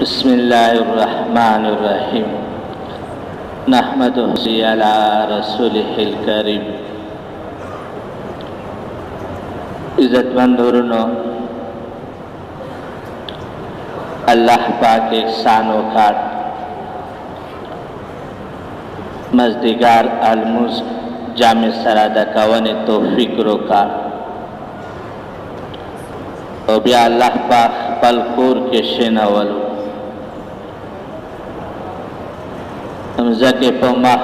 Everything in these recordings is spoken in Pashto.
बिस्मिल्लाहिर्रहमानिर्रहीम नहमदुहु अला रसूलिहिल करीम। इज़्ज़तमंदों, अल्लाह पाक एहसानो का मज़दिगार अलमुज़ जामे सरादा कवन तौफीक रोका और बिया अल्लाह पाक पलकोर के शेनावलो हमजा के पमा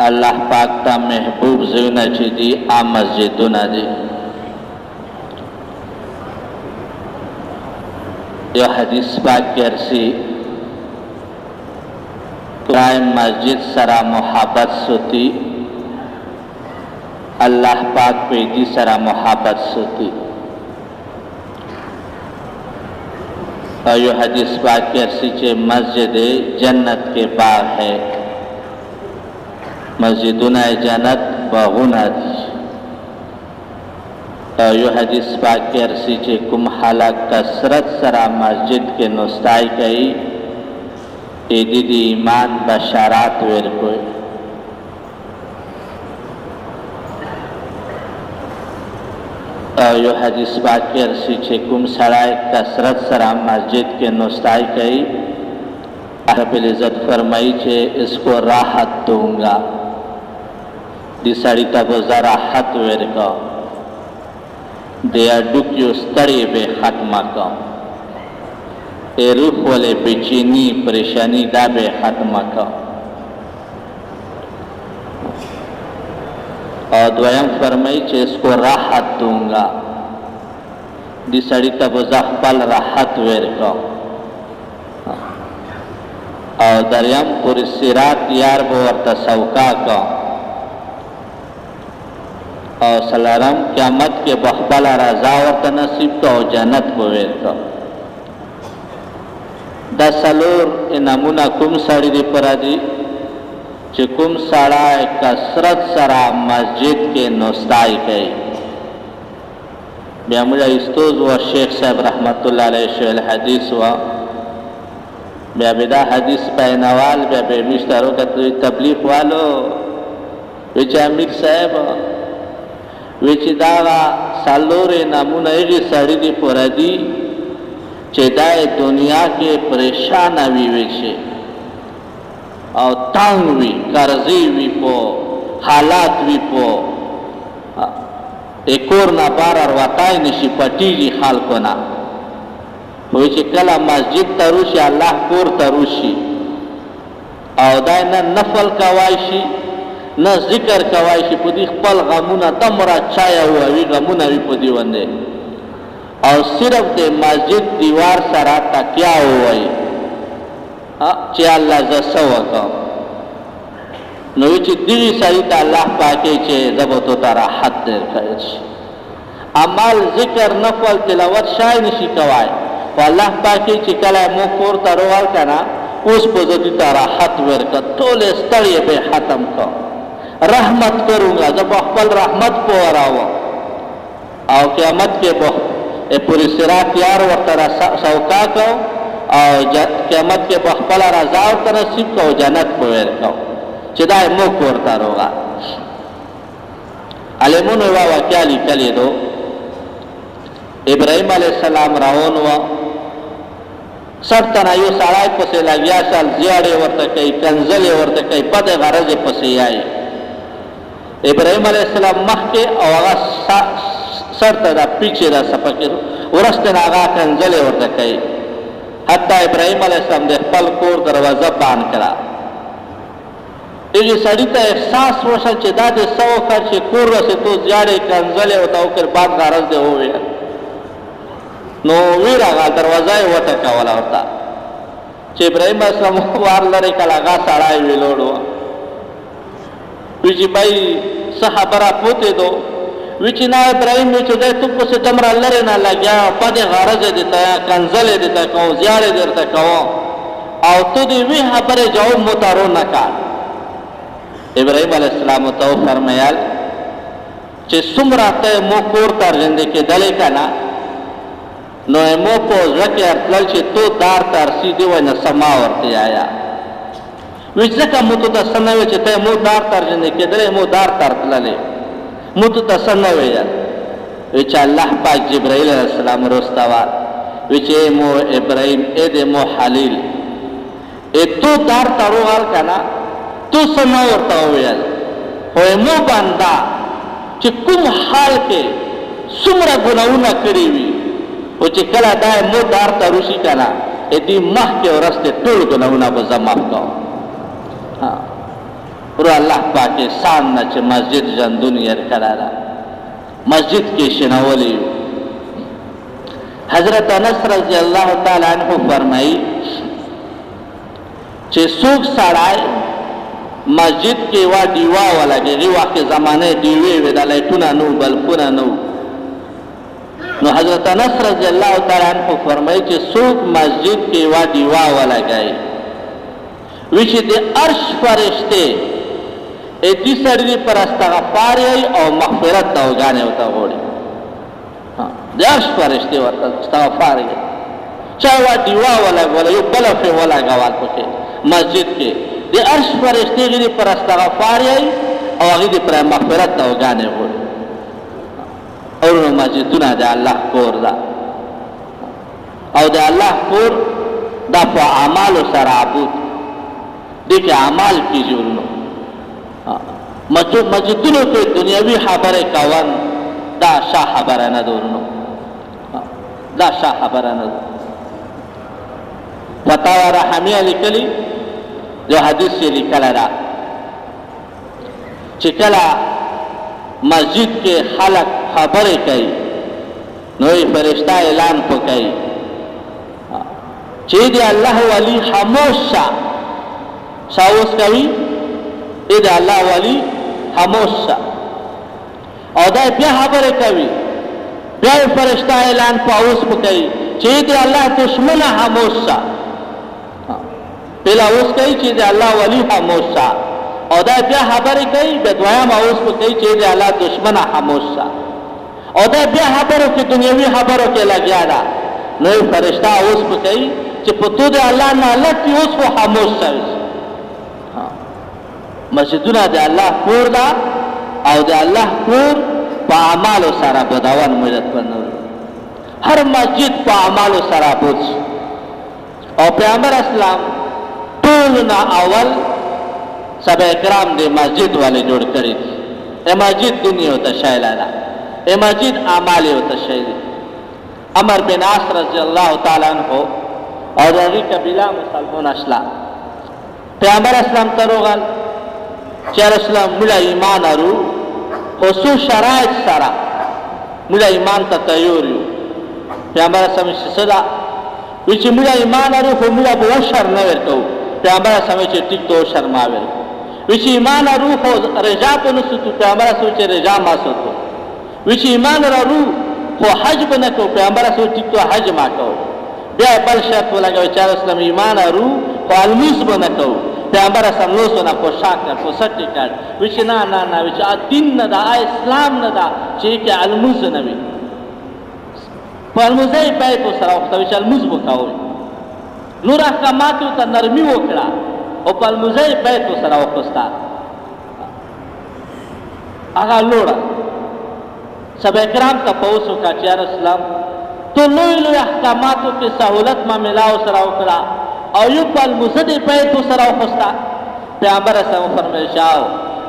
अल्लाह पाक ता महबूब ज़ुना चीज़ी आ मस्जिदुना दे। यो हदीस पाक के अर्सी कुरान मस्जिद सरा मोहब्बत सुती अल्लाह पाक पेदी सरा मोहब्बत सुती। और यो हदीस पाक के अर्सी चे मस्जिद जन्नत के बाग है, मस्जिदुना जन्नत बागुना दी। और यो हदीस पाक के अर्सी चे कुम हाला कसरत सरा मस्जिद के नुस्ताई कई ए दीदी ईमान बशारात वेर कोई। और यो हदीस पाक के अर्सी चे कुम सराय कसरत सरा मस्जिद के नुस्ताई कई रब्बुल इज़्ज़त फरमाई चे इसको राहत दूंगा दिसड़ी तब राहत वेर का दिया डुक्यो स्तड़ी बे खत्मा का ए रूह वाले बेचैनी परेशानी दा बे खत्मा का। और द्वयम फरमाई चे इसको राहत दूंगा दिसड़ी तब पल राहत वेर का। और दरियम पूरी सिरात यार बोर्त सौका का। और सलारम क़यामत के बखबला रजा और तनसीब का और जन्नत बोवेर का। दसलूर ए नमूना कुम साड़ी दी परादी चिकुम साड़ा कसरत सरा मस्जिद के नुस्ताई कई बेमुला इस्तोज व शेख साहब रहमतुल्लाह अलैह शेल हदीस व बेबिदा हदीस पैनवाल बे मिस्टरों का तबलीग वालो विच अमीर साहब विच दावा सालोरे नमूना एगी साड़ी दी परादी चेदाए दुनिया के परेशान अभी वेचे और तंग भी कर्जी भी पो हालात भी पो एक और ना बार और वाताई निशी पटीजी खाल को ना होइचे कला मस्जिद तरुशी अल्लाह कोर तरुशी और दाय न नफल कवाइशी न जिक्र कवाइशी पुदी पल गमुना तमरा छाया हुआ भी गमुना भी पुदी वंदे और सिर्फ दे मस्जिद दीवार सरा तकिया हुआ चे अल्लाह जसवा का नोची दिली सरिता अल्लाह पाके चे जबतो तारा हद देर करेश अमाल जिक्र नफल तिलावत शाय निशी कवाय अल्लाह पाके चे कला मुकोर तरोवाल करना उस पजती तारा हद वेर का तोले स्तड़िए बे खत्म का रहमत करूंगा जब अकबल रहमत को आरावा और क़यामत के ए पूरी सिरात यार वक्त सौका का और क़यामत के बखबला रजा और तनसीब का जन्नत को वेर का चिदाए मुख कोरता रोगा अलेमुन वा क्या लिखली दो इब्राहिम अलैहिस्सलाम रावण व सब तनायु साराय पसे लगिया साल जियाड़े वर्त कई कंजले वर्त कई पद गरज पसे आई इब्राहिम अलैहिस्सलाम मख के और सर तदा पीछे दा सपके उरस्त नागा कंजले वर्त कई हत्ता इब्राहिम अलैहिस्सलाम दे पल कोर दरवाजा बान करा ये सड़ीता एहसास रोशा चेदा दे सौ खर्च कोर से तो जाड़े कंजले होता होकर बात गारज दे होवे नो वीरा गा दरवाजा वटा का वाला होता चे इब्राहिम अलैहिस्सलाम वार लरे कला गा साड़ाई विलोड़ो विची भाई सहाबरा पोते दो विची ना इब्राहिम विचो दे तुक्को से तमरा लरे ना लग्या पदे गारज देता है कंजले देता कहूँ जियाड़े देता कहूँ और तो दी वी हबरे जाओ मुतारो न का इब्राहिम अलैहिस्सलाम तो फरमायाल चे सुमरा ते मुकोर तर जिंदे के दले का ना نو مو په ځکه ارتلل چې تو دار ته رسېدې وای نه سما ورته آیا وی ځکه مو ته داسې نه وی چې ته مو دار ته ورجنې کېدلی مو دار ته رتللې مو ته داسې نه ویل وی چې الله پاک جبرائیل علیه السلام روستوال وی چې مو ابراهیم ای د مو خلیل ای تو دار ته روغال که نه تو څه نه ورته وویل خو مو بنده چې کوم حال کې څومره ګناهونه کړي وي او چې کله دا مو دار ته روشي که نه دې مخکې ورسته ټول ګناهونه به زه معاف کوم ورو الله پاک احسان نه چې مسجد ژوندون یې کړی ده مسجد کې شنولی حضرت انس رضی الله تعالی عنہ فرمایي چې څوک سړی مسجد کې وا دیوا ولګي هغې وخت کې زمانه دیوې وې د لایټونه نه وو بلفونه نه وو نو حضرت انس رضی الله تعالی عنہ فرمایي چې څوک مسجد کې وا دیوا ولګي وی چې د عرش فرشته دې سړي پر استغفار او مغفرت توګانې وته غوړي د عرش فرشته ورته استغفار یې چا وا دیوا ولګول یو بلف ولګول پکې مسجد کې د عرش فرشته دې پر استغفار او هغه دې پر مغفرت توګانې غوړي او مسجدونه د الله کور ده او د الله کور دا په اعمالو سره عبود دې کې اعمال کیږي ورنو مسجدونو کې دنیاوي خبرې کول دا ښه خبره نه ده ورنو دا ښه خبره نه ده فتاوا رحمیه لیکلي یو حدیث یې لیکلی ده چې کله مسجد کې خلق خبرې کوي نو یې فرشته اعلان په کوي چې د الله ولی خاموش شه شاوس کوي د الله ولی خاموش شه او دا بیا خبرې کوي بیا یې فرشته اعلان په اوس په کوي چې د الله دشمنه خاموش شه پهلا اوس کوي چې د الله ولی خاموش شه او دا بیا خبرې کوي بیا دویم اوس په کوي چې د الله دشمنه خاموش شه او دا بیا خبرو کې دنیوي خبرو کې لګیا ده نو یې فرشته اوس په کوي چې په تو د الله نه الګ کې اوس خو خاموش شوي مسجدونه د الله کور ده او د الله کور په اعمالو سره بداون مدد بنور هر مسجد په اعمالو سره بود او پیغمبر اسلام ټول نه اول صحابه کرام د مسجد والے جوړ کړی دي مسجد دنیا ته شایله ده مسجد اعمال ته شایله عمر بن عاص رضی الله تعالی عنہ او هغه قبیله مسلمان اشلا پیغمبر اسلام ته روغل چې اسلام مولا ایمان ارو خصو شرایط سره مولا ایمان ته تیار یو پیغمبر اسلام صدا وی چې مولا ایمان ارو خو مولا به شر نه ورکو پیغمبر اسلام چې ټیک تو شرما ورکو وی چې ایمان ارو خو رجا په نسو پیغمبر اسلام چې رجا ما سوتو وی چې ایمان ارو خو حج بنه کو پیغمبر اسلام ټیک تو حج ما کو بیا بل شرط ولګو چې اسلام ایمان ارو خو الموس بنه کو پیغمبر اسلام نو سونه پوشاک نه پوسټی کړ وچ نه وچ دین نه دا اسلام نه دا چې کې الموس نه وي په الموزه په تو سره وخت وچ الموس وکاو نور احکامات ته نرمي وکړه او په الموزه په تو سره وخستا هغه لوړه سبا کرام ته پوسو کا چې اسلام تو لوی احکاماتو کې سہولت ما ملاو سره وکړه او یو په الموزه په تو سره وخستا پیغمبر اسلام فرمایي شاو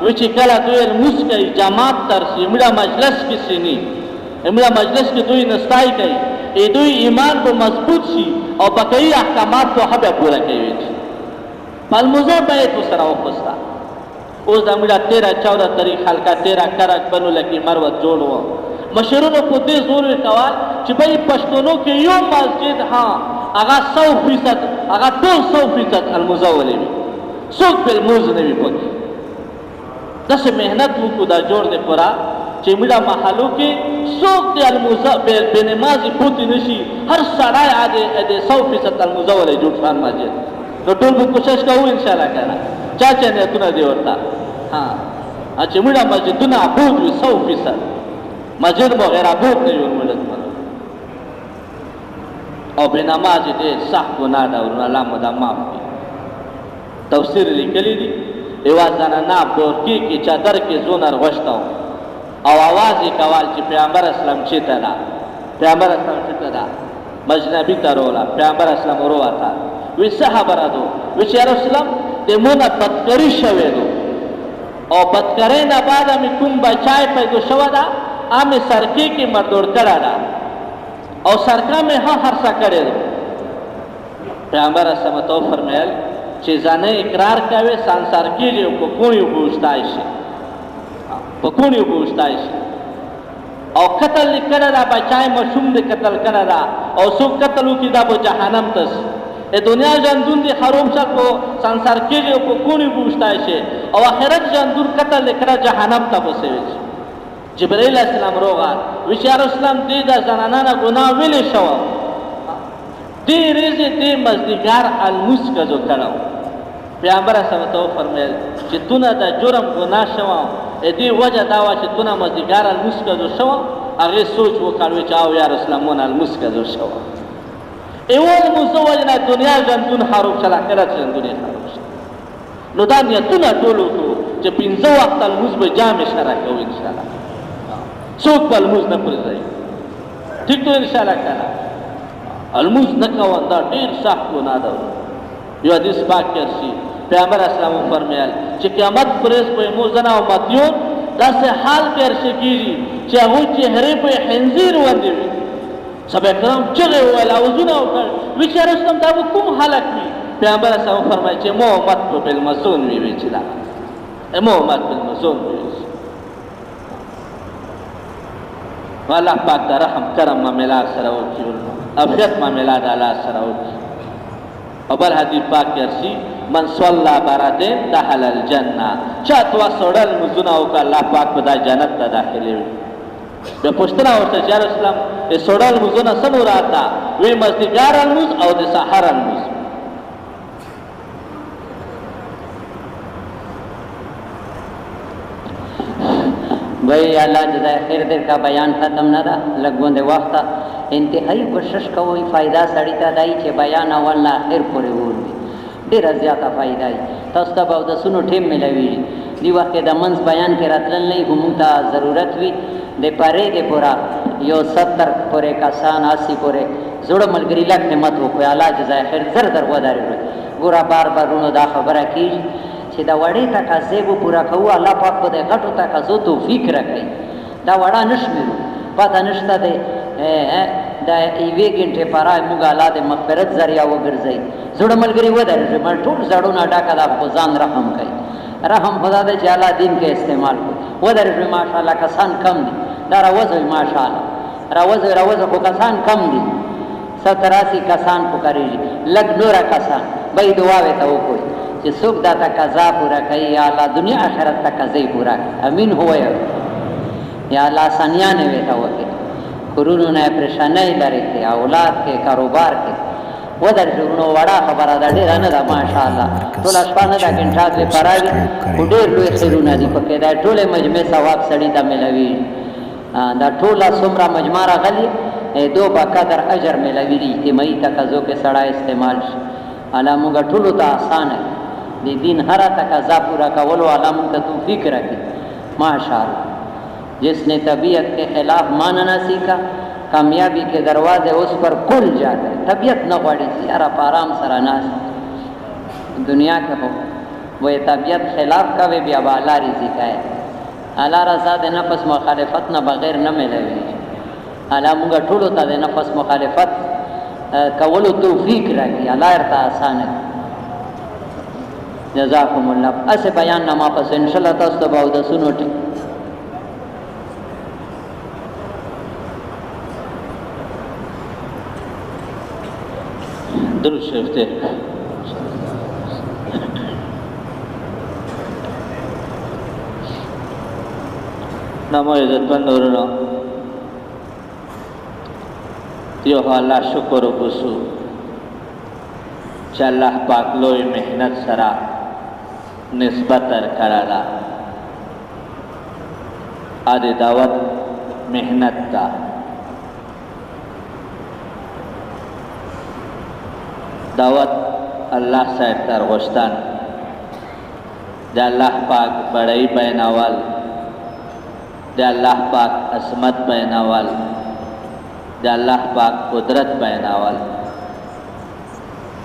وچ کله دوی مسکې جماعت تر سیمړه مجلس کې سینی امړه مجلس کې دوی نستای کوي دوی ایمان به مضبوط شي او بقایي احکامات په هغه پوره کوي الموزه په تو سره وخستا اوس د امړه 13 14 طریق حلقه 13 کرک بنو لکی مروت جوړو مشرونو په دې زور وکوال چې په پښتونو کې یو مسجد ها هغه 100% هغه ټول 100% الموزه ولې وي څوک بل موز نه وي پکې داسې مهنت وکړو دا جوړ دی پورا چې موږ محلو کې څوک د الموزه به نمازي پوتې نشي هر سړی د 100% الموزه ولې جوړ خان مسجد نو ټول به کوشش کوو ان شاء الله کنه چا نیتونه دی ورته ها چې موږ مسجدونه عبود وي 100% مسجد مو غیر عبود نه وي ولې او بې نمازې ډېر سخت ګناه ده ورونه، الله مو دا معاف کړي. تفسیر لیکلی دي یوه زنانه بورکې کې چادر کې زونه رغوښته و او اواز یې کول چې پیغمبر اسلام چېرته ده، پیغمبر اسلام چېرته ده، مجنبي ته روله. پیغمبر اسلام وروته وی څه خبره ده؟ وی چې یا رسول الله د مونه بدکري شوې ده او بدکرۍ نه بعد مې کوم بچای پیدا شوه ده، مې سرکې کې مردور کړه ده او سرکه مې هم هرڅه کړې ده. پیغمبر اسلام ته وفرمیل چې ځانه اقرار کوي سانسار کېږي او په کوڼي اوبه وچتای شي، په کوڼي اوبه وچتای شي. او قتل یې کړی ده، بچای ماشوم دې قتل کړی ده او څوک قتل وکړي دا به جهنم ته ځي. د دنیا ژوندون دې خروب شل په سانسار کېږي او په کوڼي اوبه وچتای شي او آخرت ژوندون قتل یې کړی جهنم ته به سوي شي. جبرائیل علیه السلام روغه وی چې یا رسول الله دې د زنانه نه ګناه ویلې شوه، دې ورځې دې مازدیګر الموس ښځو کړی و. پیغمبر اسلام ته وفرمیل چې تونه د جرم ګناه شوه، دې وجه دا وه چې تونه مازدیګر الموس ښځو شوه. هغې سوچ وکړ وی چې او یا رسول الله مون الموس ښځو شوه. اول موزه وجه نه دنیا ژوندون خراب شل، آخرت ژوندون یې خراب شل. نو دا نیتونه ټول وکړو چې 5 وخته لمونځ به جامع شرع کوو انشاءالله، څوک به لمونځ نه پرېږدئ. ټیک تو انشاءالله که نه لمونځ نه کوه دا ډېر سخت ګناه ده. یو حدیث پاک کې راشي پیغمبر اسلام وفرمیل چې قیامت پر ورځ به مو زنه امتیون داسې حال کې عرشه کېږي چې هغوی چهرې په خنزیر غوندې وي. صحابه کرام چغې وویل اوازونه وکړ وی چې یا رسول الله دا به کوم هلک وي؟ پیغمبر اسلام وفرمیل چې مو امت به بالمزون وي چې دا مو امت بالمزون وي. والله پاک دا رحم کرم معاملات سره وکړي، عافیت معاملات الله سره وکړي. او بل حدیث پاک کې راشي من صلى بردين دخل الجنه، چا توا سوړل مزونه وکړه الله پاک په دا جنت ته داخلوي. بیا پوښتنه ورته چې یا رسول الله سوړل مزونه څه مراد ده؟ وی مازدیګر لمونځ او د سحر لمونځ. وی اللہ جزائے خیر دیر کا بیان ختم نہ دا لگوند وقت انتہائی کوشش کوئی فائدہ سڑی تا دائی چه بیان اول نا آخر پوری ہوردی دیر زیادہ فائدہ ای تاستا باو دا سنو ٹیم ملوی دی وقت دا منز بیان کے رتلن لئی ہموتا ضرورت وی دے پارے دے پورا یو 70 پورے کسان 80 پورے زوڑا ملگری لگ نمت ہو کوئی اللہ جزائے خیر زر در وداری روی گورا بار بار رونو دا خبرہ کی چې دا وړې تقاضې به پوره کوو الله پاک به د غټو تقاضو توفیق راکوي. دا وړه نه شمېرو پته نشته دی د یوې ګنټې پاره موږ الله د مغفرت ذریعه وګرځوي. زړه ملګري ودرېږي مړ ټول زړونه ډکه ده خو ځان رحم کوي. رحم خدا دی چې الله دین کې استعمال کړي. ودرېږي ماشاءالله کسان کم دي دا راوځوي ماشاءالله راوځي خو کسان کم دي 70-80 کسان پکارېږي لږ نوره کسان به یې دعاوې ته وکړي چې څوک دا تقاضا پوره کوي یا الله دنیا آخرت تقاضې پوره کوي. امین هوایه یا الله آسانیانې ورته وکړي، کورونو نه پریشانۍ لرې کړي، اولاد کې کاروبار کې ودرېږي. نو وړه خبره ده ډېره نه ده ماشاءالله ټوله شپه نه ده ګنټه ترې پراوي خو ډېر لوی خیرونه دي پکې. دا ټولې مجمع ثواب سړي ته ملوي. دا ټوله څومره مجمع راغلي دو به قدر اجر ملوي دي اجتماعي تقاضو کې سړی استعمال شي. الله موږ ټولو ته آسانه دی دین ہر تقاضا پورا کولو اللہ مون کا توفیق رکھے ماشاءاللہ. جس نے طبیعت کے خلاف ماننا سیکھا کامیابی کے دروازے اس پر کھل جاتے. طبیعت نہ غواړي زیارہ پارام سره ناس دنیا کے ہو وہ طبیعت خلاف کوي بیا به الله رزق ہے. الله رضا د نفس مخالفت نه بغیر نه ملوي. الله موږ ټولو ته د نفس مخالفت کولو توفیق راکړي. الله ارته آسانه جزاکم اللہ. اسے بیان نما پس انشاءاللہ تاستا باو دا سنو ٹی درود شریف تے نمو عزت بندورنو یو اللہ شکر و بسو چې الله پاک لوی محنت سره نسبت کړه ده. ا دې دعوت محنت ده دعوت الله صاحب تر غشتن د الله پاک بڑائی بیناول د الله پاک عظمت بیناول د الله پاک قدرت بیناول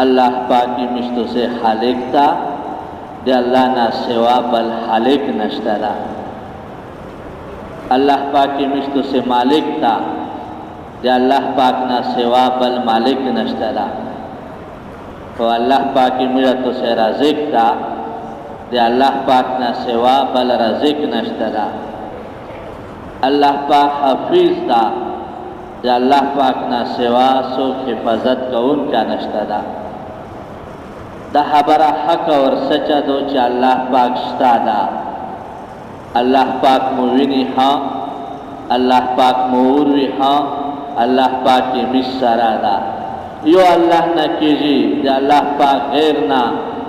اللہ پاک کی مشتو سے خالق تا دے اللہ نا سوا بل خالق نشتلا اللہ پاک کی مشتو سے مالک تا دے اللہ پاک نا سوا بل مالک نشتلا تو اللہ پاک کی مشتو سے رازق تا دے اللہ پاک نا سوا بل رازق نشتلا اللہ پاک حفیظ تا دے اللہ پاک نا سوا سو حفاظت کا ان کا نشتلا دا خبر حق اور سچا دو چې الله پاک شتا دا الله پاک موینی ها الله پاک موروی ها الله پاک مش سرا دا یو الله نه کیږي دا الله پاک غیر نه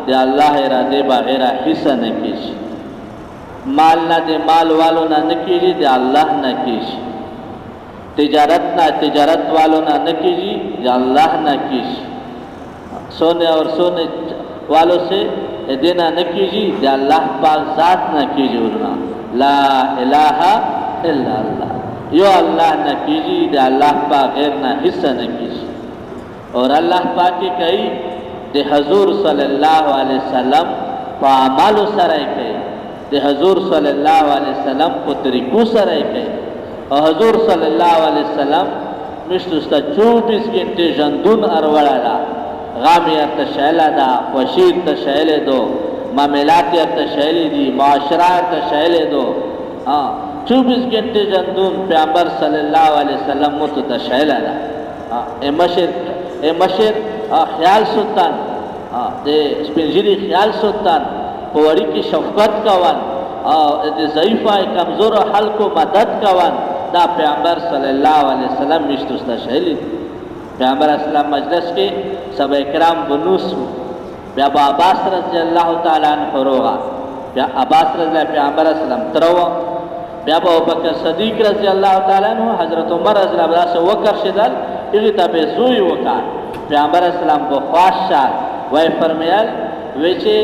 دا الله اراده بغیر حصہ نه کیږي مال نه دے مال والو نه کیږي دا الله نه کیږي تجارت نه تجارت والو نه کیږي دا الله نه کیږي सोने और सोने वालों से देना न कीजिए दे अल्लाह पाक ज़ात न कीजिए उड़ना ला इलाहा इल्ला अल्लाह यो अल्लाह न कीजिए दे अल्लाह पाक गैर न हिस्सा न कीजिए और अल्लाह पाक की कही दे हजूर सल्लल्लाहु अलैहि वसल्लम पामालो सराय कही दे हजूर सल्लल्लाहु अलैहि वसल्लम को तरीक़ों सराय कही और हजूर सल्लल्लाहु अलैहि वसल्लम मिश्र 24 घंटे जंदून अरवड़ा غامی ارتشایل دا وشیر تشایل دو معاملات ارتشایل دی معاشرہ ارتشایل دو 24 گھنٹے جندون پیامبر صلی اللہ علیہ وسلم متشایل دا اے مشر خیال سلطان دے سپنجری خیال سلطان پوری کی شفقت کوان دے ضعیفہ کمزور حل کو مدد کوان دا پیامبر صلی اللہ علیہ وسلم مشتشایل دی پیغمبر اسلام مجلس کے سب اکرام بنوس بیا با عباس رضی اللہ تعالیٰ عنہ روغا بیا عباس رضی اللہ پیغمبر اسلام تروا بیا با ابوبکر صدیق رضی اللہ تعالیٰ عنہ حضرت عمر رضی اللہ سے وکر شدل اغیتا بے زوی وکار پیغمبر اسلام کو خواش شاد وی فرمیال ویچے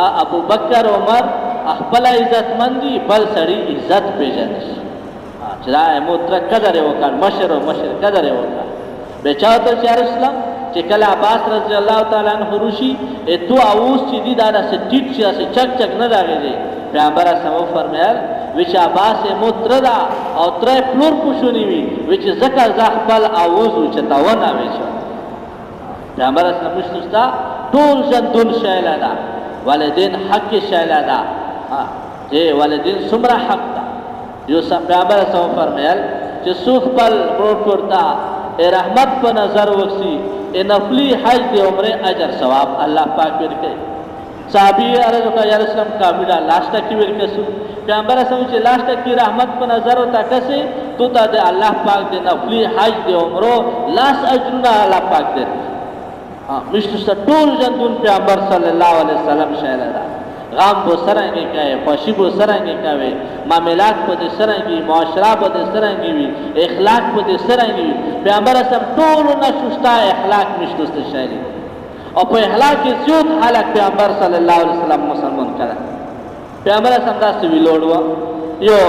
ابوبکر عمر اخبلا عزت مندی بل سڑی عزت پیجنش چرا موتر قدر وکار مشر و مشر قدر وکار بیچاو تو چار اسلام چې کله عباس رضی اللہ تعالیٰ عنہ روشی تو آووز چی دی دادا سے ٹیٹ چی دا سے چک چک نداگے دے پیغمبر اسلام فرمیل ویچ عباس موتر دا او ترے پلور پوشونی وی ویچ زکر زخبل آووز ویچتا ونا ویچا پیغمبر اسلام مشتستا طول جندون شایل دا والدین حق شایل دا والدین سمرا حق دا یو پیغمبر اسلام فرمیل چې سوخ پل پروت کرتا اے رحمت پر نظر وقسی اے نفلی حج دے عمرے اجر ثواب اللہ پاک برکے صحابی عرض کا یا رسول اللہ کاملہ لاشتہ کی برکسو پیغمبر اسلام چی لاشتہ کی رحمت پر نظر ہوتا کسے تو تا دے اللہ پاک دے نفلی حج دے عمرو لاس اجرنا اللہ پاک دے مشتو سا طول جندون پیغمبر صلی اللہ علیہ وسلم شہر دا غام بو سرنگی کہے خوشی بو سرنگی کہے معاملات بو دے سرنگی معاشرہ بو دے سرنگی وی اخلاق بو دے سرنگی وی پیغمبر اسلام طولو نشوشتا اخلاق مشتوست شایلی اور پہ اخلاق کی زیود حالک پیغمبر صلی اللہ علیہ وسلم مسلمان کرا پیغمبر اسلام دا سوی لوڑوا یو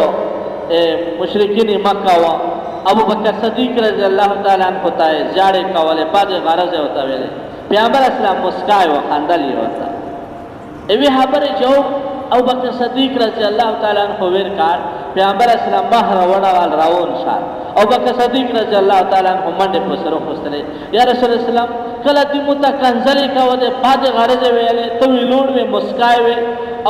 مشرکین مکہ ہوا ابو بکر صدیق رضی اللہ تعالیٰ عنہ ہوتا ہے جاڑے کولے پادے غرض ہوتا ہے پیغمبر اسلام مسکائے و خاندلی ہوتا ایوی حبر جو ابو بکر صدیق رضی اللہ تعالیٰ عنہ ویر کار پیغمبر اسلام بحر وڑا وال راون شار ابو بکر صدیق رضی اللہ تعالیٰ عنہ منڈے پسرو خستلے یا رسول اسلام کلا دی متا کنزلی کا ودے پادے غرض ویلے توی لوڑ وی مسکائے وی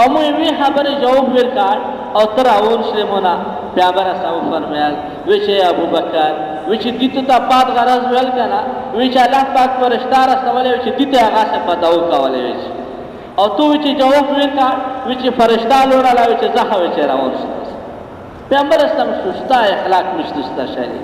امو ایوی حبر جو ویر کار او تر راون شلمونا پیغمبر اسلام فرمیال ویچے ابو بکر ویچے دیتو تا پاد غرض ویل کنا ویچے اللہ پاک پر اشتار استوالے ویچے دیتے آغا سے پتاو کولے ویچے او تو ویچے جواب ویکا ویچے فرشتہ لوڑا لا ویچے زخا ویچے راون شتا پیغمبر اسلام شستا اخلاق مشتستا شایلی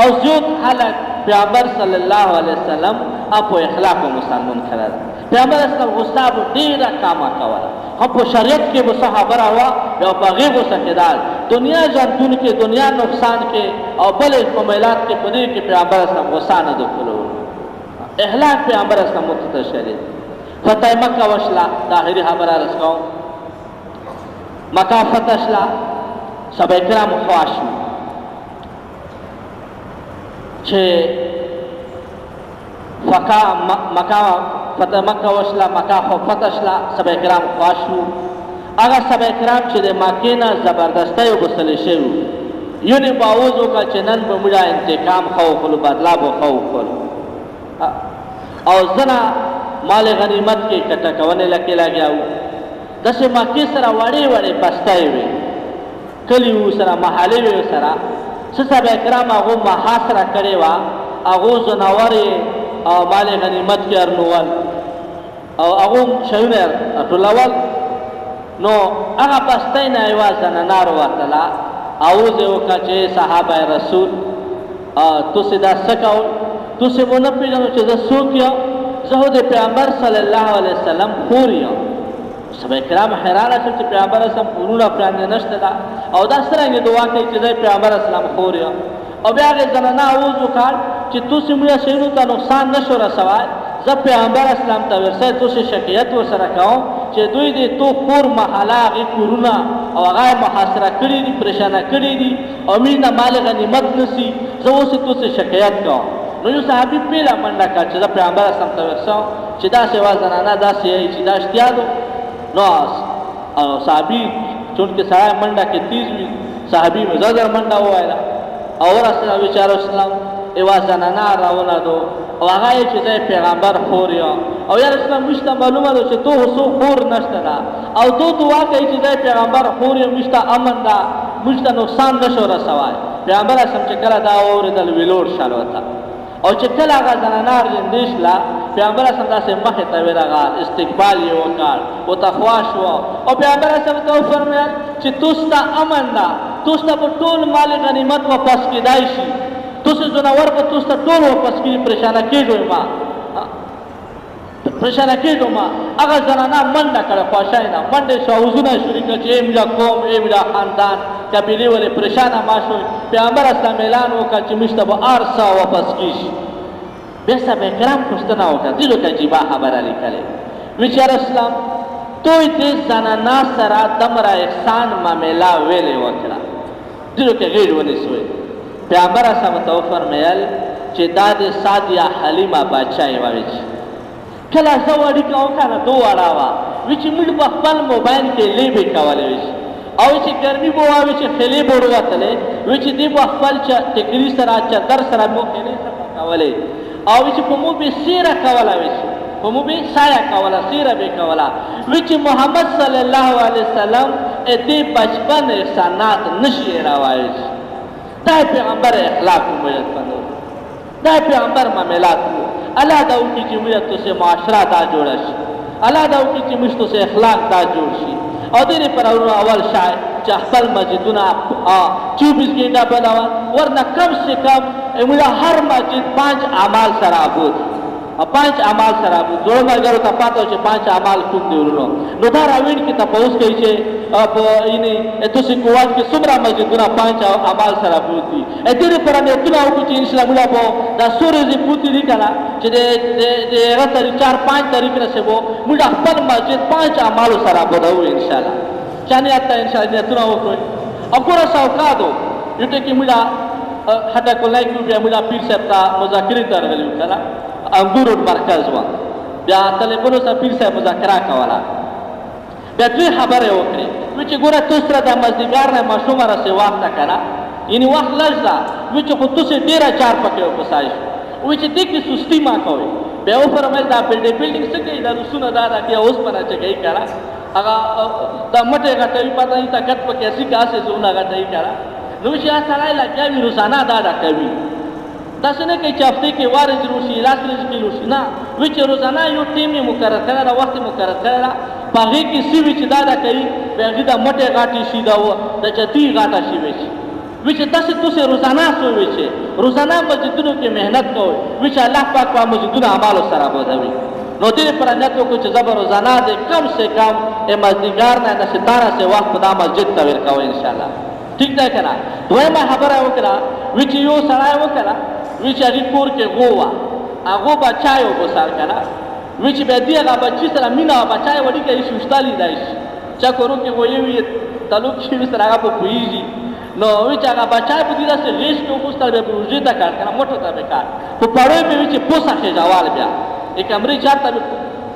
او زیود حالک پیغمبر صلی اللہ علیہ وسلم اپو اخلاق و مسلمان کرد پیغمبر اسلام غصاب دیرہ کاما کولا ہم پو شریعت کے وہ صحابر ہوا یا بغیب و سکدال دنیا جانتون کے دنیا نقصان کے او بل ممیلات کے پدیر کے پیغمبر اسلام غصانہ دو کلو اهلاک پیغمبر اسلام متشری فتح مکه وشلا دا اخري خبره رسکو مکه فتح شلا صحابه کرام خواش چې مکه فتح مکه وشلا مکه خو فتح شلا صحابه کرام خواش هغه صحابه کرام چې د مکې نه زبردستی وبسل شوی یو نه باوز وکړه چې نن به موږ انتقام خو خپل بدلا به خو او زنا مال غنیمت کې کټه کونه لکه لاګیاو دسه مکه سره وړي وړي پستای وي کلی و سره محلي وي سره صحابه کرام هغه محاصره کړي وا هغه زناور او مال غنیمت کې ارنوال او هغه شونه ټولول نو هغه پستای نه ایواز نه نار وتلا او زه وکړه صحابه رسول تو سدا سکاو تو سے وہ نہ پیژنو چې زه څوک یم زه د پیغمبر صلی الله علیه وسلم خور یم صحابه کرام حیران شول چې پیغمبر اسلام خورونه پراند نشته دا او دا څنګه دعا کوي چې زه پیغمبر اسلام خور یم او بیا هغه زنانه आवाज وکړ چې تو سیمه شینو ته نقصان نشو رسوای زه پیغمبر اسلام ته ورسې تو سه شکایت ورسره کوم چې دوی دې تو خور محله غي کورونه او هغه محاصره کړی دي پریشانه کړی دي او مینه مال غنیمت نسی زه اوس تو سه شکایت کوم نو یو صحابي پیلا منډه کړ چې دا پیغمبر اسلام ته ورسو چې دا سیوا زنانه دا سی چې دا اشتیادو نو او صحابي چون کې سره منډه کې تیز وي صحابي مزاجر منډه وایلا او رسول الله صلی الله علیه وسلم ایوا زنانه راونه دو او هغه چې دا پیغمبر خور یا او یا رسول الله مشته معلومه ده چې تو هوسو خور نشته دا او تو دعا کوي چې دا پیغمبر خور یا مشته امن دا مشته نقصان نشو رسوای پیغمبر اسلام چې کړه دا اوریدل ویلور شالوتا او چې کله هغه زنانه ارجندیش لا پیغمبر اسلام داسې مخې ته ورغه استقبال یې وکړ او تخوا شو او پیغمبر اسلام ته فرمایل چې توستا امن دا توستا په ټول مال غنیمت واپس کیدای شي توسه زناور په توستا ټول واپس کی پریشانه کېږي ما پریشانه کېږي ما هغه زنانه منډه کړه خواشاینه منډه شاوزونه شروع کړ چې ایملا قوم ایملا خاندان قبیله ولې پریشانه ما شو پیغمبر اسلام اعلان وکړ چې مشتبه ارسا واپس کیږي بیا صاحب کرام پوښتنه وکړه دغه کجیبه خبره لیکلې وچار اسلام توي دې زنانا سره دمره احسان معاملہ ویلې وکړه دغه کې غیر ونی سوې پیغمبر اسلام ته فرمایل چې دا د سادیا حلیمه بچای وایي کله زوړی کو کنه دوه راوا وچ موږ په خپل موبایل کې لیبه کولای شي او چې ګرمي بو وایي چې خلی بورو وتلې وچ دې په خپل چې تکری سره چادر سره مو خلی سره کولای او چې په مو به سیره کولای شي په مو به سایه کولا سیره به کولا وچ محمد صلی الله علیه وسلم دې بچپن احسانات نشي راوایي دا پیغمبر اخلاق موږ پندو دا پیغمبر معاملات الله دا وکي چې موږ ته سه معاشره دا جوړ شي الله دا وکي چې موږ ته اخلاق دا جوړ شي او دې پر اول شای چې خپل مسجدونه 24 غنټه بناوه ورنه کم سے کم موږ هر مسجد 5 اعمال سره ابود 5 اعمال سره ابود جوړ مرګرو ته پاتو چې 5 اعمال کوم دی ورونو نو دا راوین کې تاسو کوي چې اب اینه تاسو کوواټ کې څومره مسجدونه 5 اعمال سره ابود دي دې پر نه اتنا او چې ان شاء الله موږ په دا سورې دې پوتې دي کړه چې دې هغه 4-5 طریق رسې وو موږ خپل مسجد 5 اعمال سره ابودو ان شاء الله چانه اته ان شاء الله اتنا وکړو اګوره ساوکادو یته کې موږ حتی کولای کو بیا موږ پیر صاحب ته مذاکره درغلیو کړه انګور مرکز و بیا طالبونو سره پیر صاحب مذاکره کوله بیا دوی خبره وکړي چې ګوره تاسو سره د مزدګار نه مشومه را سی وخت کړه یعنی وخت لږه چې خو تاسو ډیره چار پکې وپسایش و چې دې کې سستی ما کوي بیا و فرمایل دا بلډینګ څه کوي دا رسونه دا کې اوس پنه چې کوي کړه هغه د مټه غټوي پته نه طاقت پکې اسی کاسه زونه غټوي کړه نو چې سره لګوي روزانه دا کوي دا څنګه کې چې هفته کې وارد روشي لاس کې روشي نه و چې روزانه یو ټیم مقرر کړه دا وخت مقرر کړه پاغي کې سی وچ دا کوي بیا دا مټه غاټي شي دا د چتی غاټه شي وچ تاسو روزانه سو وچ روزانه مسجدونو کې مهنت کوي وچ الله پاک په مسجدونو اعمال سره بوځوي نو دې پر اناتو کو چې زبر روزانه دې کم سے کم مزدګار نه ستاره سے وخت په مسجد ته ورکوي ان شاء الله ٹھیک ده کنه دویمه خبره وکړه وچ یو سړی وکړه وچ هغه کور کې غوا هغه بچای او بسال کنه وی چې بیا دی هغه بچی سره مینا بچای وړي کې شوشتالي دایش چا کورو کې وایي وی تعلق شي سره هغه په پویږي نو وی چې هغه بچای په دې سره غیش کې خوستل به پروژه تا کار کنه موټو ته به کار په پړوي به چې پوسه کې جوال بیا یک امري چارته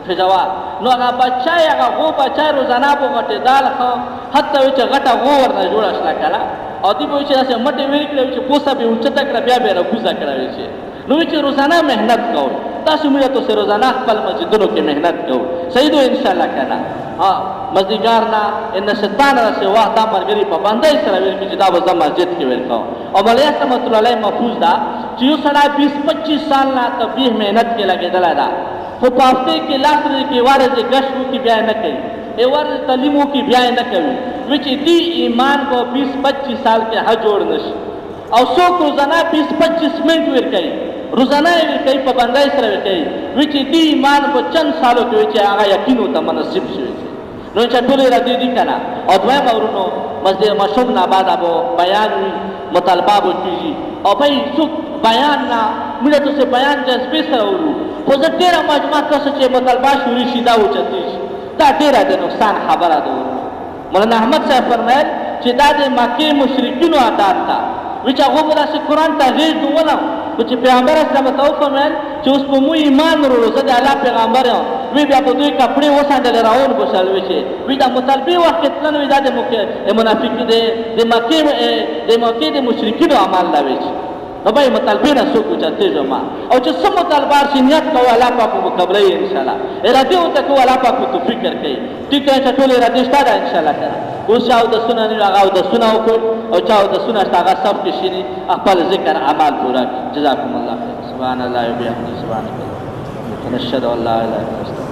په جواب نو هغه بچای هغه غو بچای روزانه په غټه دال خو حتی وی چې غټه غو ورنه جوړ شلا کړه او دی به چې داسې مټې ویل کړي چې پوسه به اونچته کړه بیا به راګوزا کړه چې نو چې روزانه مهنت کوو تاسو موږ ته سره روزانه خپل مسجدونو کې مهنت کوو صحیح دو ان شاء الله کنه ها مزدګار نه ان شیطان را سه واه دا مرګري په باندې سره ویل چې دا به مسجد کې ویل کوو او مولوی رحمت الله علیه محفوظ دا چې یو سره 20-25 سال نه تبلیغ مهنت کې لګیدل دا خو په هفته کې لاس لري کې وارځي غشو کې بیا نه کوي ای ورځ تعلیمو کې بیا نه کوي وچ دی ایمان کو 20-25 سال کې حج جوړ نشي او څوک روزانه 20-25 منټ ور کوي روزانه ور کوي په باندې سره ور کوي وچ دی ایمان په چند سالو کې چې هغه یقین او تمنصب شي نو چې ټول را دي کنه او دوی مورونو مسجد مشوب نه بعد ابو بیان مطالبه بو کیږي او په څوک بیان نه موږ ته بیان جذبه سره ورو خو زه ډیره مجموعه تاسو چې مطالبه شوري شي دا وچتي دا ډیره د نقصان خبره ده مولانا احمد صاحب فرمایل چې دا د مکه مشرکینو عادت ده وچ هغه بل چې قران ته غیر دوله چې پیغمبر اسلام ته فرمایل چې اوس په مو ایمان ورو زه د الله پیغمبر یم وی بیا په دوی کپڑے وساندل راون بوشل وی چې وی دا مطالبه وخت تلن وی دا د منافق د مکه د مشرکینو عمل لا وی نو به مطالبه نه څوک چاته جما او چې سم مطالبه شي نیت کوه الله پاک مقبله ان شاء الله اراده او ته کوه الله پاک تو فکر کوي ټیک ہے چې ټول اراده ستاره ان شاء الله کنه او چاو د سنن هغه د سنن او چاو د سنن هغه سب کې شي خپل ذکر اعمال پورا جزاکم الله خیر سبحان الله وبحمده سبحان الله نشهد ان لا اله الا الله